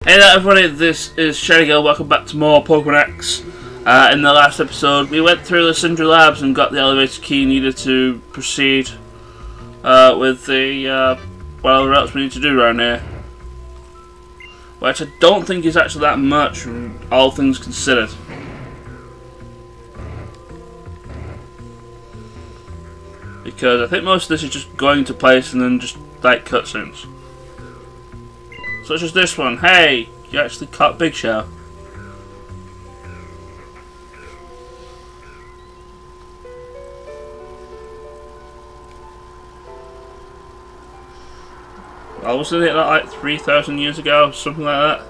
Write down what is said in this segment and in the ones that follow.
Hey there everybody, this is Shaggy. Welcome back to more Pokémon X. In the last episode we went through the Sindri Labs and got the elevator key needed to proceed with the whatever else we need to do around here. Which I don't think is actually that much, all things considered. Because I think most of this is just going to place and then just like cutscenes. Such as this one. Hey, you actually caught Big Show. I wasn't it like 3,000 years ago, something like that.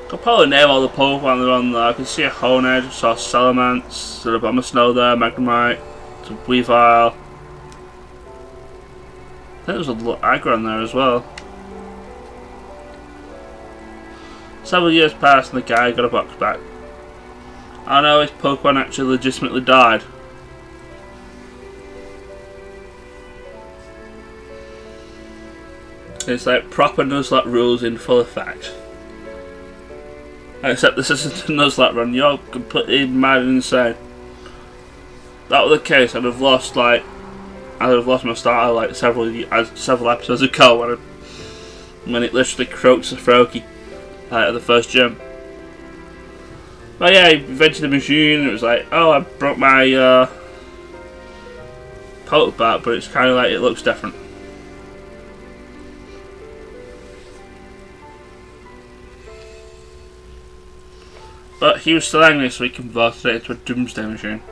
I'll probably name all the Pokemon that are on there. I can see a Honedge, I saw Salamence, there's a Abomasnow there, Magnemite, there's a Weavile. I think there's a little Aggron there as well. Several years passed and the guy got a box back. I know his Pokemon actually legitimately died. It's like proper Nuzlocke rules in full effect. Except this isn't a Nuzlocke run, you're completely mad and insane. If that were the case, I'd have lost my starter like several episodes ago when it literally croaks the Froakie at the first gym. But yeah, I invented the machine and it was like, oh, I broke my Pokeback, but it's kind of like it looks different. But he was still angry, so he converted it into a Doomsday machine.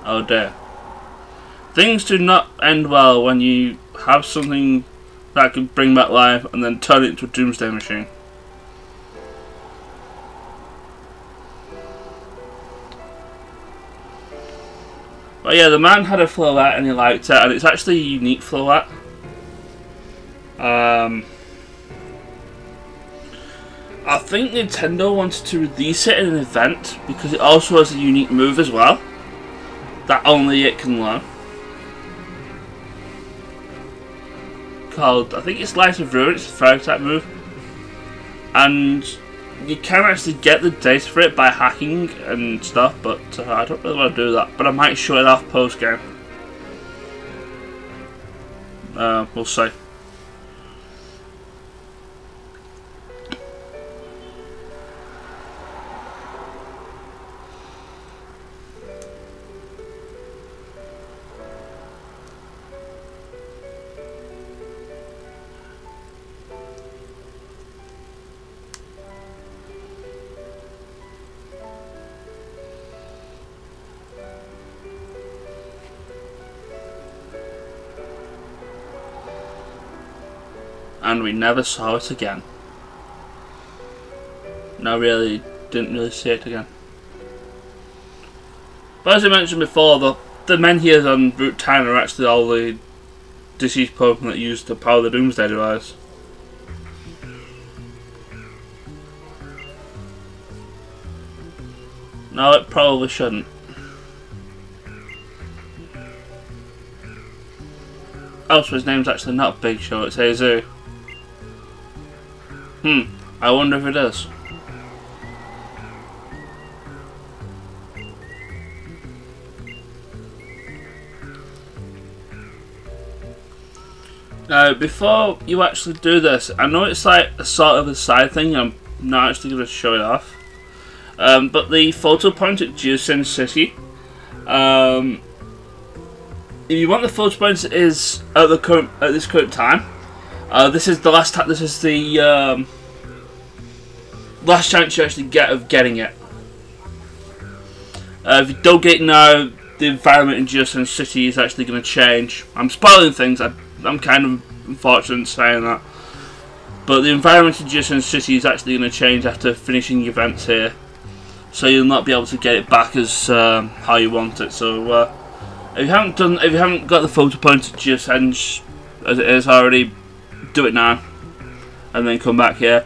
Oh dear. Things do not end well when you have something that can bring back life and then turn it into a Doomsday machine. But yeah, the man had a Floette and he liked it, and it's actually a unique Floette. I think Nintendo wanted to release it in an event because it also has a unique move as well that only it can learn. Called, I think it's Light of Ruin, it's a fire type move. And you can actually get the data for it by hacking and stuff, but I don't really want to do that. But I might show it off post game. We'll see. And we never saw it again. No, really, didn't really see it again. But as I mentioned before, the men here on Route 10 are actually all the deceased Pokemon that used to power the Doomsday device. No, it probably shouldn't. Oh, so his name's actually not Big Show, it's Azu. I wonder if it is. Now, before you actually do this, I know it's like a sort of a side thing, I'm not actually going to show it off. But the photo point at Geosin City, if you want the photo point is at this current time, this is the last time. This is the last chance you actually get of getting it. If you don't get it now, the environment in Geosin City is actually going to change. I'm spoiling things. I'm kind of unfortunate in saying that, but the environment in Geosin City is actually going to change after finishing the events here. So you'll not be able to get it back as how you want it. So if you haven't got the photo point at Geosin as it is already, do it now. and then come back here.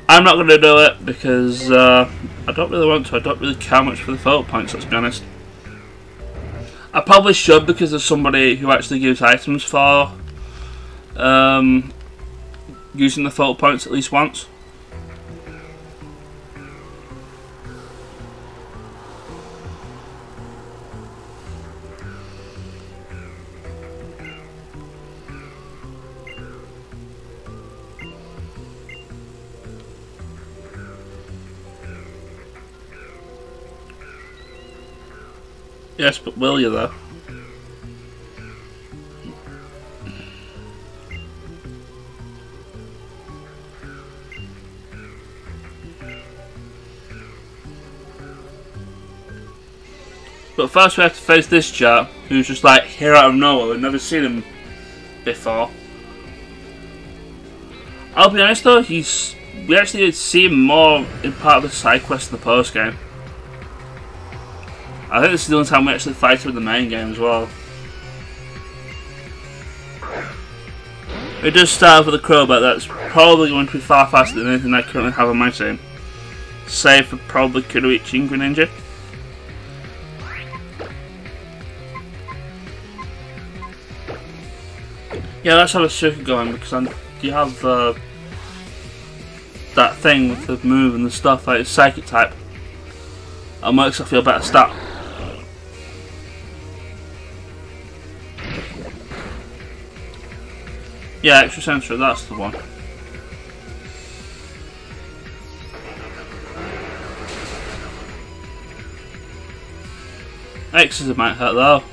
I'm not going to do it because I don't really want to. I don't really care much for the photo points, let's be honest. I probably should because there's somebody who actually gives items for using the photo points at least once. Yes, but will you though? But first we have to face this chap, who's just like here out of nowhere. We've never seen him before. I'll be honest though, we actually see him more in part of the side quest in the post game. I think this is the only time we actually fight him in the main game as well. It does start with a crowbar that's probably going to be far faster than anything I currently have on my team. Save for probably Kunoichi and Greninja. Yeah, let's have a circuit going because you have that thing with the move and the stuff like it's psychic type. That makes I feel better stat. Yeah, extra sensory, that's the one. X's might hurt though.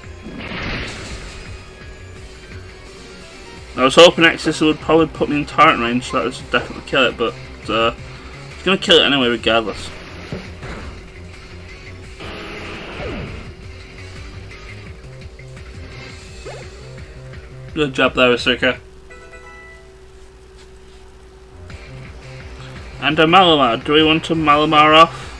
I was hoping X's would probably put me in torrent range, so that would definitely kill it, but it's going to kill it anyway regardless. Good job there, Asuka. And a Malamar. Do we want to Malamar off?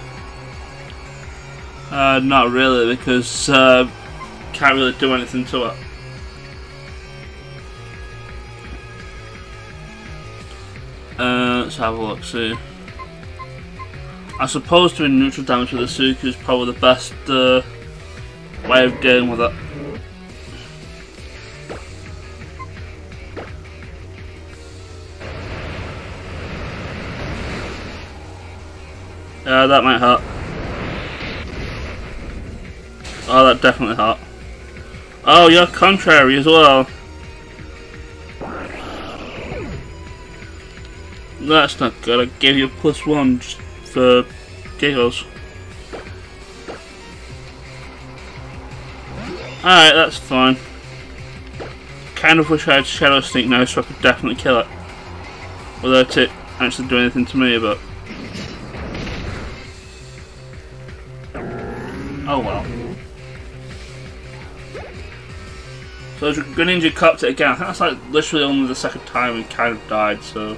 Not really, because can't really do anything to it. Let's have a look, see. I suppose doing neutral damage with Asuka is probably the best way of dealing with it. Yeah, that might hurt. Oh, that definitely hurt. Oh, you're contrary as well. That's not good. I gave you a +1 just for giggles. Alright, that's fine. Kind of wish I had Shadow Sneak now so I could definitely kill it. Without it actually doing anything to me, but... oh well. So Greninja copped it again. I think that's like literally only the second time he kind of died, so...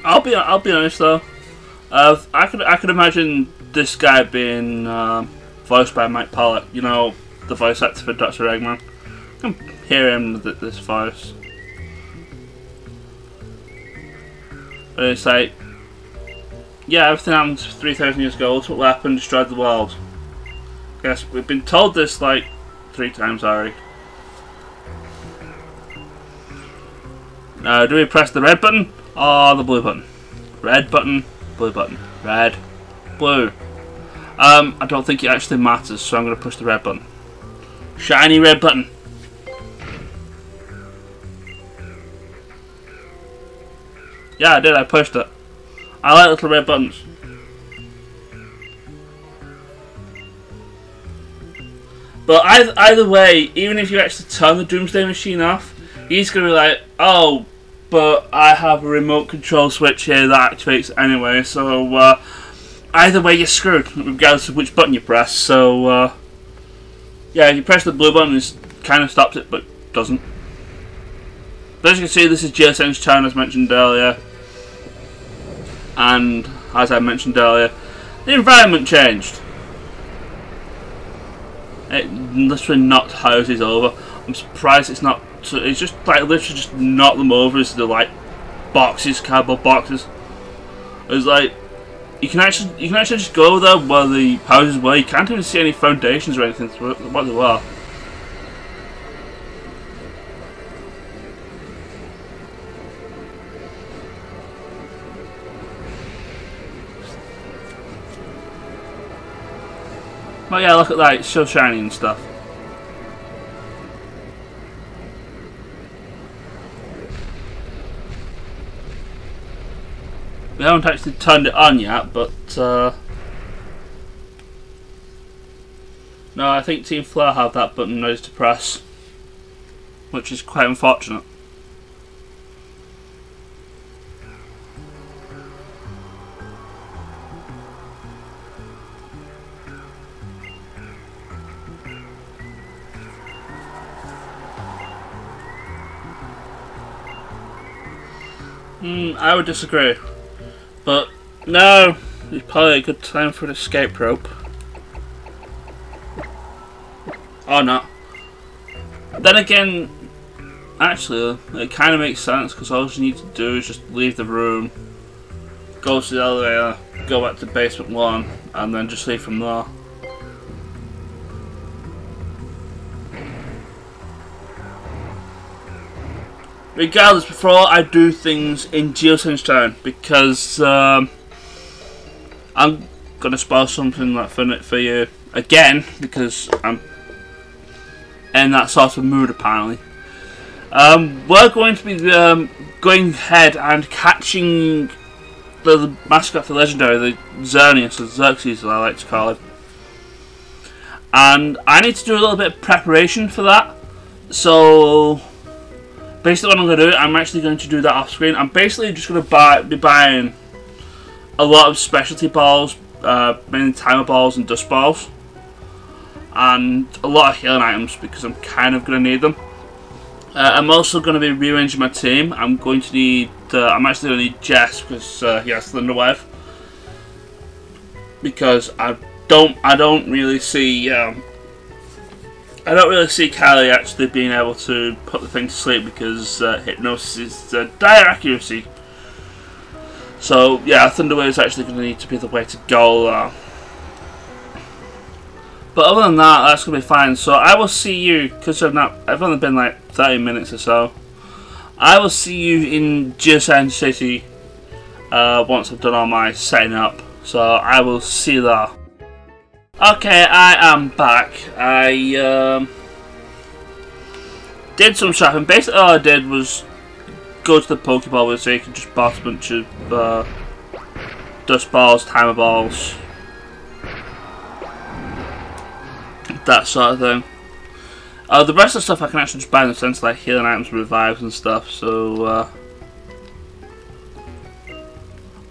I'll be honest though. I could imagine this guy being voiced by Mike Pollock. You know, the voice actor for Dr. Eggman. I can hear him with this voice. But it's like, yeah, everything happened 3,000 years ago. Ultimate Weapon destroyed the world. Yes, we've been told this like 3 times already. Now, do we press the red button or the blue button? Red button, blue button, red, blue. I don't think it actually matters, so I'm going to push the red button. Shiny red button. Yeah, I did. I pushed it. I like little red buttons. But either way, even if you actually turn the Doomsday machine off, he's going to be like, oh, but I have a remote control switch here that activates anyway, so either way you're screwed, regardless of which button you press. So, yeah, if you press the blue button, it kind of stops it, but doesn't. But as you can see, this is JSN's turn, as mentioned earlier. And, as I mentioned earlier, the environment changed. It literally knocked houses over. I'm surprised it's not. It's just like literally just knock them over as the like boxes, cardboard boxes. It's like you can actually just go there where the houses were. You can't even see any foundations or anything to what they were. Oh yeah, look at that, it's so shiny and stuff. We haven't actually turned it on yet, but no, I think Team Flare have that button ready to press, which is quite unfortunate. I would disagree, but no, it's probably a good time for an escape rope. Or not. Then again, actually, it kind of makes sense because all you need to do is just leave the room, go to the elevator, go back to basement 1, and then just leave from there. Regardless, before I do things in Geosyn's Town, because I'm gonna spoil something like for you again, because I'm in that sort of mood apparently. We're going to be going ahead and catching the mascot, the legendary, the Xerneas, or Xerxes as I like to call him. And I need to do a little bit of preparation for that, so basically what I'm going to do, I'm actually going to do that off screen. I'm basically just going to be buying a lot of specialty balls, mainly timer balls and dust balls, and a lot of healing items because I'm kind of going to need them. I'm also going to be rearranging my team. I'm going to need, I'm actually going to need Jess because he has Thunderwave, because I don't really see Kylie actually being able to put the thing to sleep because hypnosis is dire accuracy. So yeah, Thunderwave is actually going to need to be the way to go. But other than that, that's going to be fine. So I will see you, because I've only been like 30 minutes or so. I will see you in Geosyn City once I've done all my setting up. So I will see you there. Okay, I am back. I did some shopping. Basically all I did was go to the Pokeball where so you can just buy a bunch of dust balls, timer balls, that sort of thing. The rest of the stuff I can actually just buy in the sense like healing items, revives and stuff, so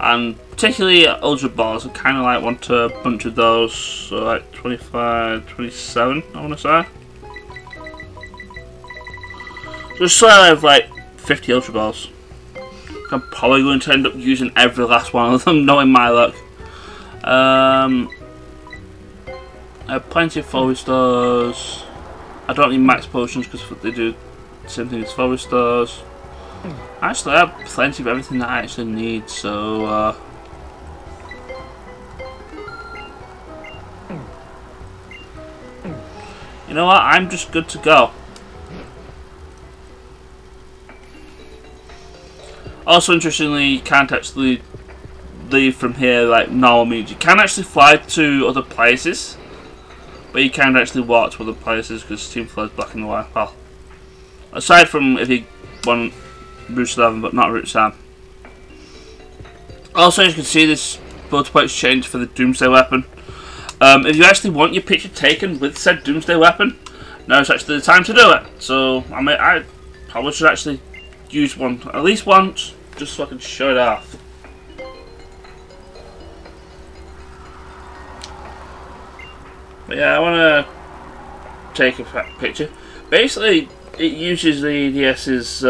and particularly Ultra Balls, I kind of like want a bunch of those, so like 25, 27 I want to say. Just so I have like 50 Ultra Balls. I'm probably going to end up using every last one of them, knowing my luck. I have plenty of Forest Stars. I don't need max potions because they do the same thing as Forest Stars. Actually, I have plenty of everything that I actually need, so you know what, I'm just good to go. Also, interestingly, you can't actually leave from here like normal means. You can actually fly to other places, but you can't actually walk to other places because Team Flare is blocking the way. Well, aside from if you want Route 11, but not Route 7. Also, as you can see, this photo point's changed for the Doomsday Weapon. If you actually want your picture taken with said Doomsday Weapon, now it's actually the time to do it. So, I probably should actually use one at least once, just so I can show it off. But yeah, I want to take a picture. Basically, it uses the EDS's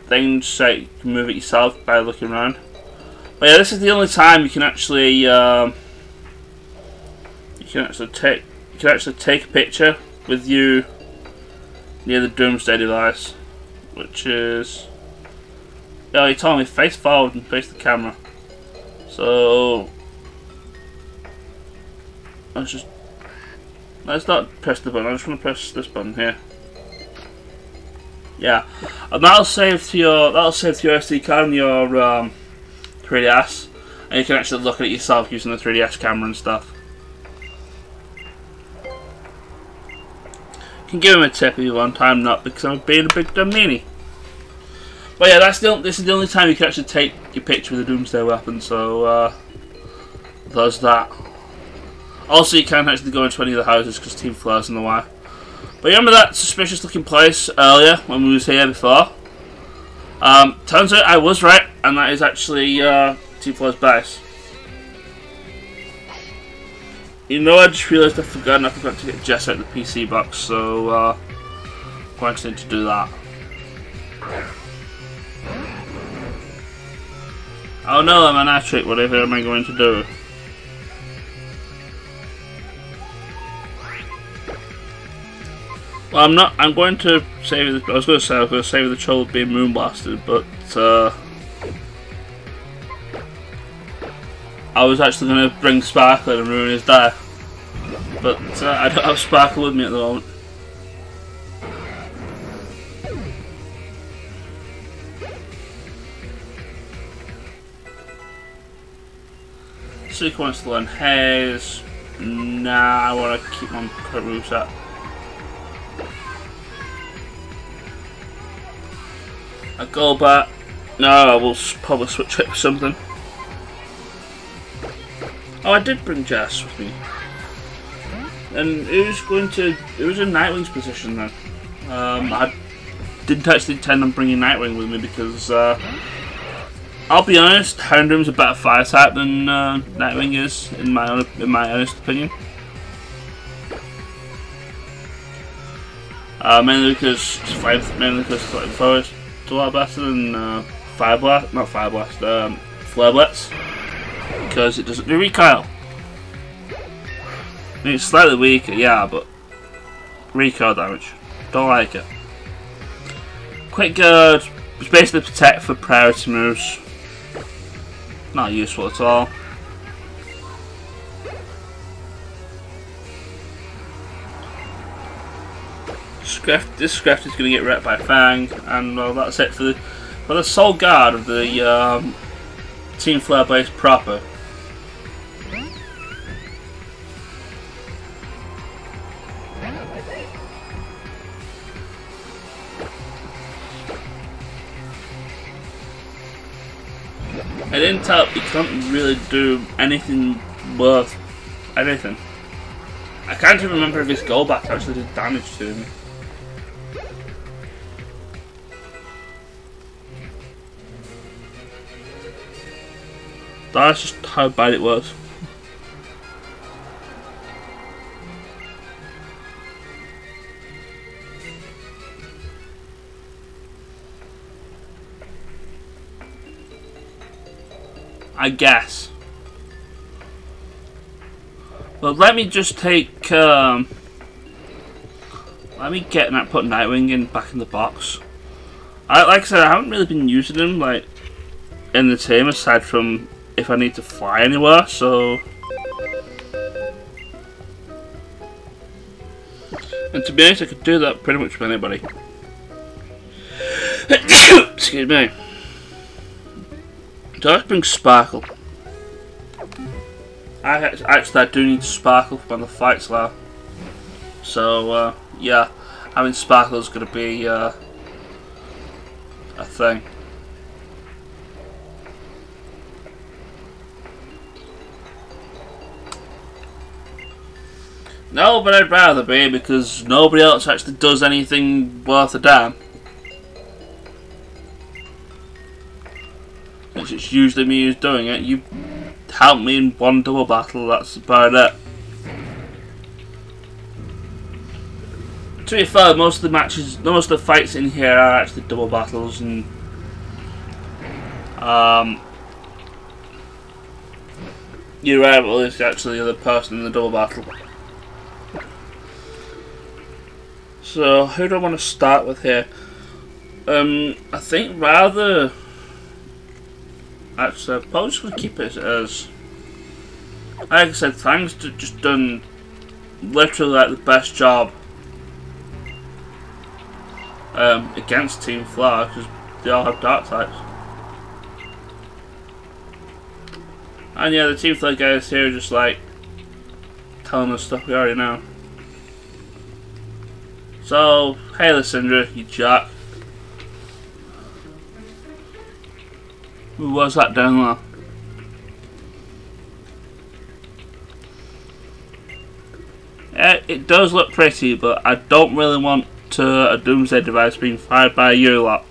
thing so you can move it yourself by looking around. But yeah, this is the only time you can actually can actually take a picture with you near the Doomsday device, which is, oh, he told me face forward and face the camera. So let's not press the button. I just want to press this button here. Yeah, and that'll save to your SD card and your 3DS, and you can actually look at it yourself using the 3DS camera and stuff. You can give him a tip if you want. I'm not, because I'm being a big dumb meanie. But yeah, this is the only time you can actually take your picture with the Doomsday Weapon. So there's that. Also, you can't actually go into any of the houses because Team Flare's in the way. But you remember that suspicious looking place earlier when we was here before? Turns out I was right, and that is actually Team Flare's base. You know, I just realised I forgot to get Jess out of the PC box, so I'm going to need to do that. Oh no, I'm an Atric, whatever am I going to do? Well, I'm not. I'm going to save the. I was going to say I was going to save the troll being moonblasted, but I was actually going to bring Sparkle and ruin his day. But I don't have Sparkle with me at the moment. Suika wants to learn Haze. Nah, I want to keep my current moveset. A Golbat. No, I will probably switch it for something. Oh, I did bring Jess with me. And it was in Nightwing's position then. I didn't actually intend on bringing Nightwing with me because, I'll be honest, Houndoom's a better fire type than Nightwing is, in my honest opinion. Mainly because Flamethrower is a lot better than Flare Blitz, because it doesn't do recoil. I mean, it's slightly weaker, yeah, but recoil damage, don't like it. Quick Guard is basically protect for priority moves. Not useful at all. This Scraft is going to get wrecked by Fang, and well, that's it for the sole guard of the Team Flare base proper. I didn't tell you can't really do anything worth anything. I can't even remember if his Golbat actually did damage to me. That's just how bad it was. I guess. Well, let me just take. Let me get that. Put Nightwing back in the box. Like I said, I haven't really been using him like in the team aside from if I need to fly anywhere. So, and to be honest, I could do that pretty much with anybody. Excuse me. So let's bring Sparkle. Actually, I do need Sparkle for the fights now. So, yeah, having Sparkle is going to be a thing. No, but I'd rather be, because nobody else actually does anything worth a damn. It's usually me who's doing it. You help me in one double battle, that's about it. To be fair, most of the matches, most of the fights in here are actually double battles, and your rival is actually the other person in the double battle. So who do I want to start with here? I think rather... Actually, I'm probably just going to keep it as... Like I said, Thang's just done literally like the best job against Team Flower, because they all have dark types. And yeah, the Team Flower guys here are just like telling us stuff we already know. So, hey Lysindra, you jack. Who was that down there? Yeah, it does look pretty, but I don't really want a Doomsday device being fired by you lot.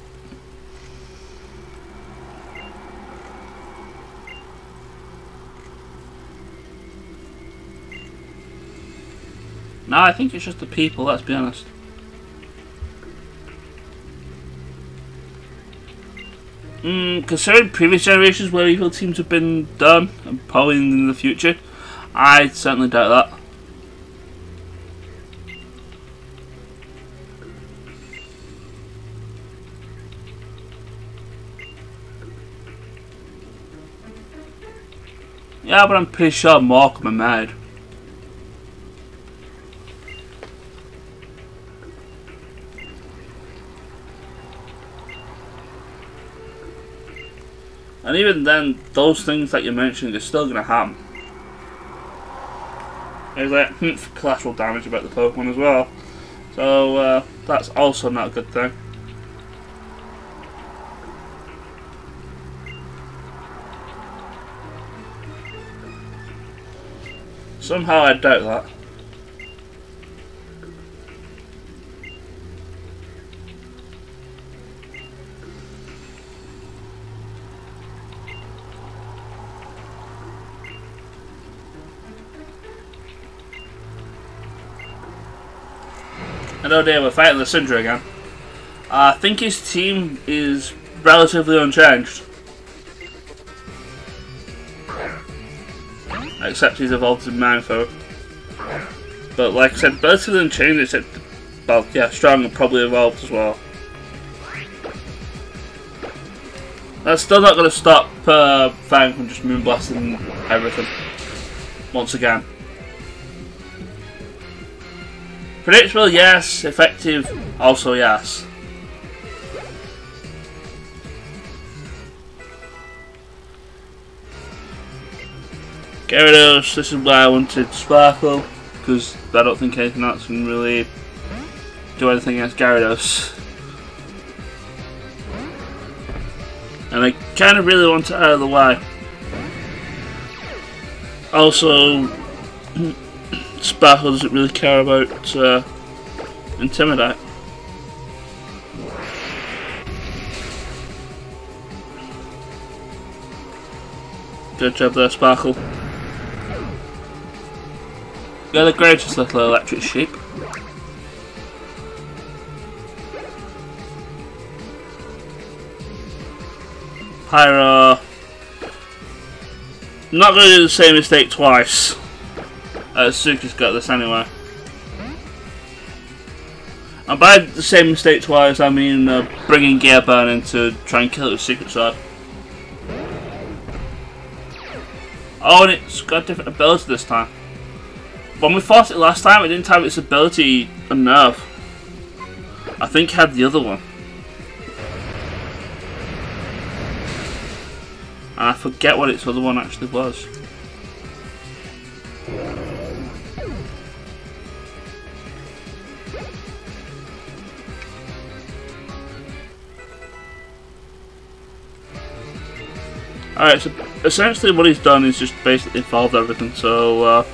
No, I think it's just the people, let's be honest. Considering previous generations where evil teams have been done, and probably in the future, I certainly doubt that. Yeah, but I'm pretty sure Morecambe are mad. And even then, those things that you mentioned are still going to happen. There's like for collateral damage about the Pokemon as well. So that's also not a good thing. Somehow I doubt that. And oh dear, we're fighting Lysindra again. I think his team is relatively unchanged. Except he's evolved in Mindfo. But like I said, relatively unchanged except, well yeah, Strong and probably evolved as well. That's still not going to stop Fang from just moonblasting everything. Once again. Predictable, yes. Effective, also yes. Gyarados, this is why I wanted Sparkle, because I don't think anything else can really do anything against Gyarados. And I kind of really want it out of the way. Also, Sparkle doesn't really care about Intimidate. Good job there, Sparkle. You're the greatest little electric sheep. Pyro. I'm not going to do the same mistake twice. Suki's got this anyway. And by the same mistake twice, I mean bringing Gear Burn in to try and kill it with Secret Sword. Oh, and it's got a different ability this time. When we fought it last time, it didn't have its ability on Nerve. I think it had the other one. And I forget what its other one actually was. Alright, so essentially what he's done is just basically evolved everything, so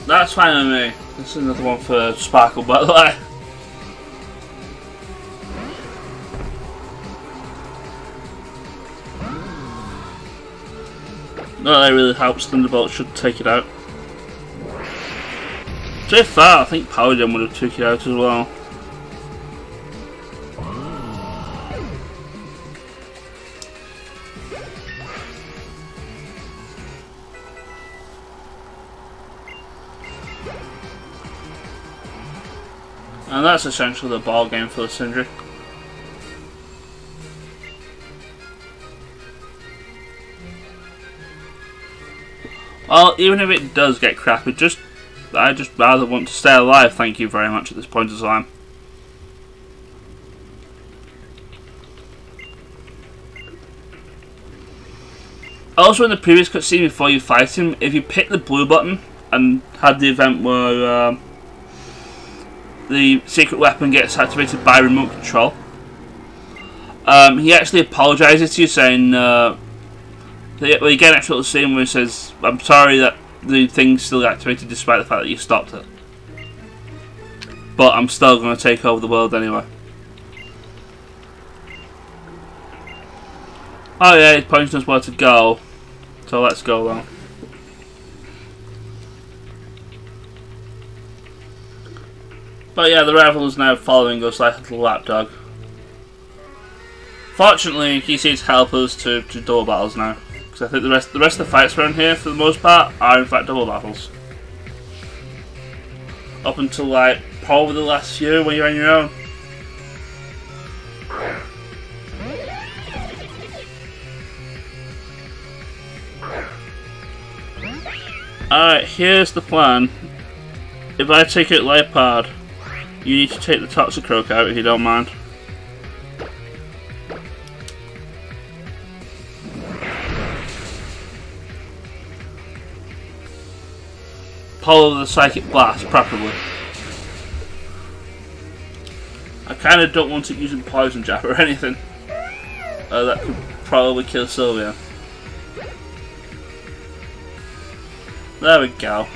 that's fine with me. This is another one for Sparkle, by the way. No, that really helps. Thunderbolt should take it out. So far, I think Power Gem would have took it out as well. And that's essentially the ball game for the Sindri. Well, even if it does get crap, I just rather want to stay alive, thank you very much at this point in time. Also, in the previous cutscene before you fight him, if you pick the blue button and had the event where the secret weapon gets activated by remote control, he actually apologises to you, saying, well, you get an actual scene where he says, I'm sorry that the thing's still activated despite the fact that you stopped it, but I'm still going to take over the world anyway. Oh yeah, he's pointing us where to go, so let's go then. But yeah, the rival is now following us like a little lapdog. Fortunately, he seems to help us to double battles now, because I think the rest of the fights around here, for the most part, are in fact double battles. Up until like probably the last few when you're on your own. Alright, here's the plan. If I take out Leopard, you need to take the Toxicroak out if you don't mind. Follow the Psychic Blast, preferably. I kinda don't want it using Poison Jab or anything. That could probably kill Sylvia. There we go.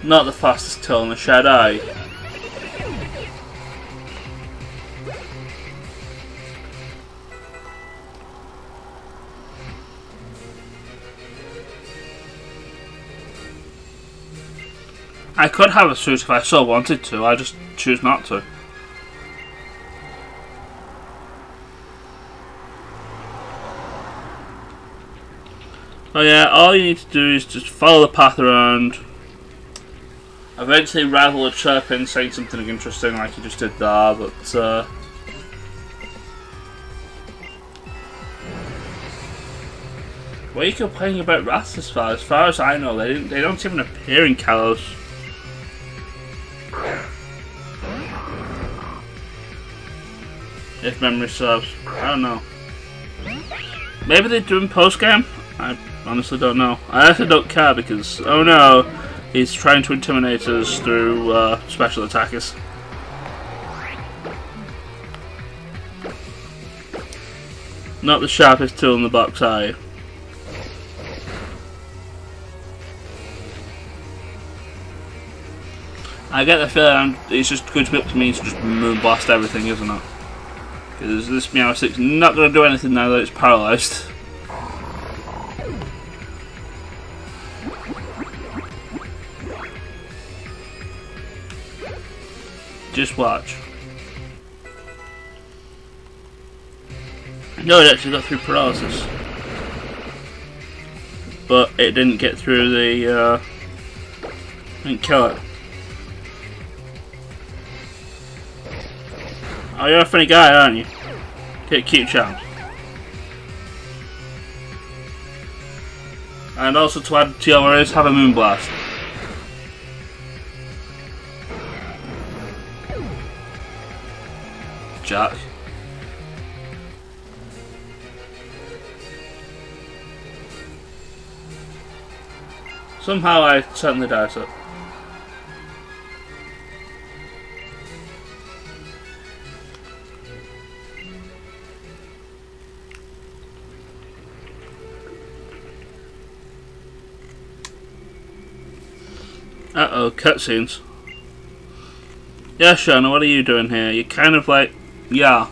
Not the fastest tool in the shed, are you? I could have a suit if I so wanted to, I just choose not to. Oh yeah, all you need to do is just follow the path around. Eventually rival a chirp in saying something interesting like you just did there, but why are you complaining about rats as far as I know, they don't even appear in Kalos. If memory serves. I don't know. Maybe they do in post-game? I honestly don't know. I honestly don't care because, oh no, he's trying to intimidate us through special attackers. Not the sharpest tool in the box, are you? I get the feeling it's just going to be up to me to just moonblast everything, isn't it? Because this Meowstic's not going to do anything now that it's paralysed. Just watch. No, it actually got through paralysis. But it didn't get through the, didn't kill it. Oh, you're a funny guy, aren't you? Get cute charms. And also to add to your worries, have a Moonblast. Jack. Somehow I certainly doubt it. Uh-oh, cutscenes. Yeah, Shona, what are you doing here? You're kind of like... yeah.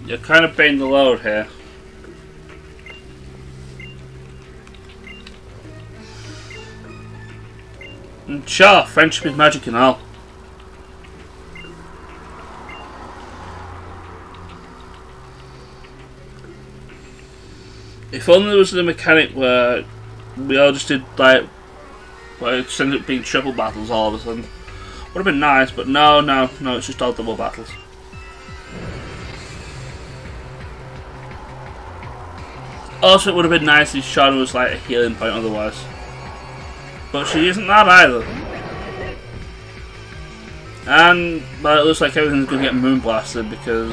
You're kind of being the load here. And sure, friendship is magic and all. If only there was a mechanic where we all just did like But it just ended up being triple battles all of a sudden. Would have been nice, but no, it's just all double battles. Also, it would have been nice if Shauna was like a healing point otherwise. But she isn't that either. And but it looks like everything's going to get moonblasted because,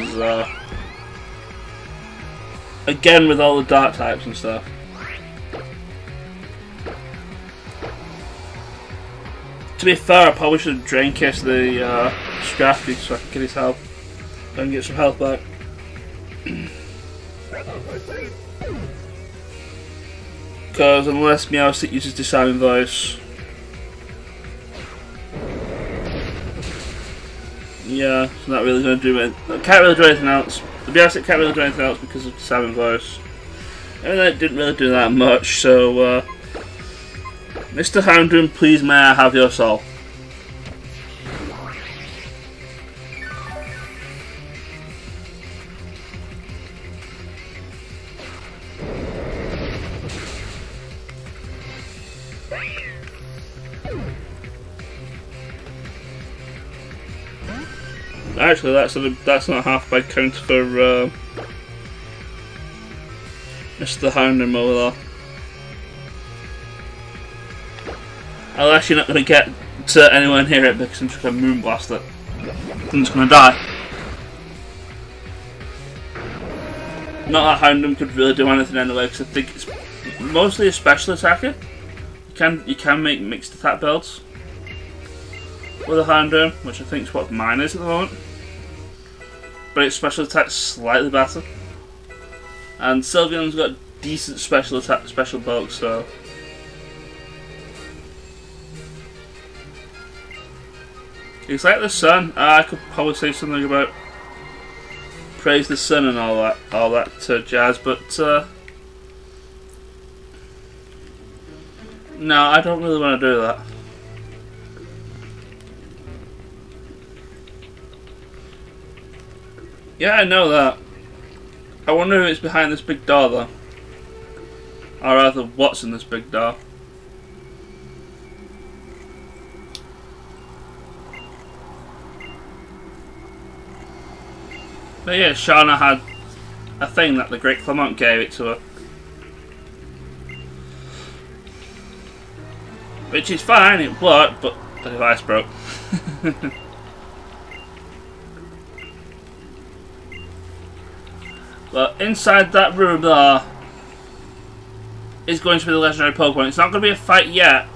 again, with all the dark types and stuff. To be fair, I probably should have drain kissed the strategy so I can get his health. So I can get some health back. Because unless Meowstic uses Disarming Voice, yeah, it's not really going to do it. Can't really do anything else. The Meowstic can't really do anything else because of Disarming Voice. And it didn't really do that much, so Mr. Houndoom, please may I have your soul? Actually, that's not half bad count for Mr. Houndoom over there. Unless you're not going to get to anywhere near it because I'm just going to moonblast it. I'm just going to die. Not that Houndoom could really do anything anyway because I think it's mostly a special attacker. You can make mixed attack builds with a Houndoom, which I think is what mine is at the moment. But its special attack's slightly better. And Sylveon's got decent special attack, special bulk, so. It's like the sun. I could probably say something about praise the sun and all that jazz, but no, I don't really want to do that. Yeah, I know that. I wonder who is behind this big door, though. Or rather, what's in this big door. But yeah, Shauna had a thing that the Great Clement gave it to her. Which is fine, it worked, but the device broke. But inside that room there is going to be the legendary Pokemon. It's not going to be a fight yet,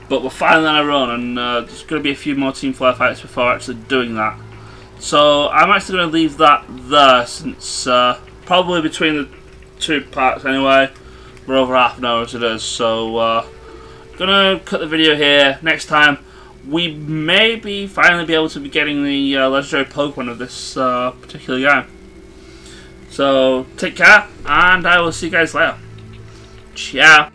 but we're finally on our own, and there's going to be a few more Team Flare fights before actually doing that. So I'm actually going to leave that there, since probably between the two parts anyway, we're over half an hour as it is. So gonna cut the video here. Next time we may finally be able to be getting the legendary Pokemon of this particular game. So take care, and I will see you guys later. Ciao.